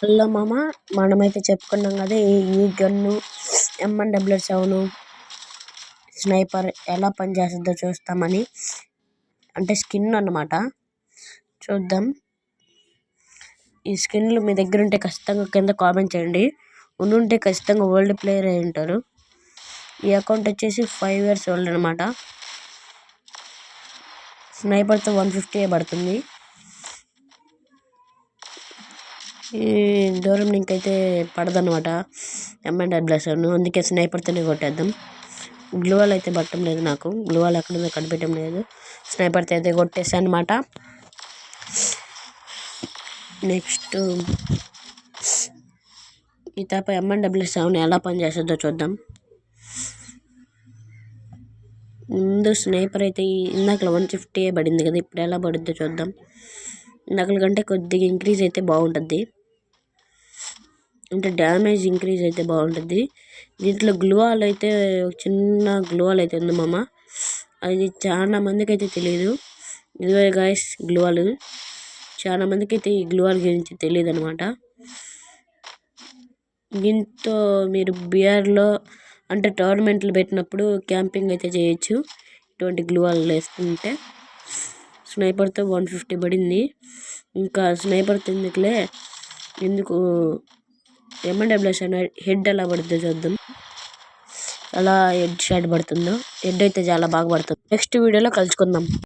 Hello మామ, మనమైతే చెప్పుకున్నాం కదా ఈ గన్ను M1W7 స్నైపర్ ఎలా పనిచేస్తుందో చూస్తామని. అంటే స్కిన్ అన్నమాట. చూద్దాం. ఈ స్కిన్లు మీ దగ్గర ఉంటే ఖచ్చితంగా కింద కామెంట్ చేయండి. ఉంటే ఖచ్చితంగా వరల్డ్ ప్లేయర్ అయి ఉంటారు. ఈ అకౌంట్ వచ్చేసి 5 years ఓల్డ్ అనమాట. స్నైపర్తో 150 పడుతుంది. ఈ దూరం ఇంకైతే పడదనమాట M1W7, అందుకే స్నైపర్తోనే కొట్టేద్దాం. గ్లూవాల్ అయితే పట్టడం లేదు, నాకు గ్లూవాల్ ఎక్కడుందో కనిపెట్టడం లేదు. స్నైపర్తో అయితే కొట్టేసా అనమాట. నెక్స్ట్ ఈ తప్ప M1W7 ఎలా పనిచేస్తుందో చూద్దాం. ముందు స్నైపర్ అయితే ఇందాక 150 పడింది కదా, ఇప్పుడు ఎలా పడుద్దో చూద్దాం. ఇందాకల కంటే కొద్దిగా ఇంక్రీజ్ అయితే బాగుంటుంది, అంటే డ్యామేజ్ ఇంక్రీజ్ అయితే బాగుంటుంది. దీంట్లో గ్లూవాల్ అయితే చిన్న గ్లూవాల్ అయితే ఉంది మామ. అది చాలా మందికి అయితే తెలియదు. ఇదిగో గాయస్ గ్లూవాల్. చాలా మందికి అయితే ఈ గ్లూవాల్ గురించి తెలియదు అనమాట. దీంతో మీరు బిఆర్లో అంటే టోర్నమెంట్లు పెట్టినప్పుడు క్యాంపింగ్ అయితే చేయొచ్చు ఇటువంటి గ్లూవాల్ వేసుకుంటే. స్నైపర్తో 150 పడింది. ఇంకా స్నైపర్తో ఎందుకు M1W7 హెడ్ ఎలా పడుతుందో చూద్దాం. అలా హెడ్ షాట్ పడుతుందో. హెడ్ అయితే చాలా బాగా పడుతుంది. నెక్స్ట్ వీడియోలో కలుసుకుందాం.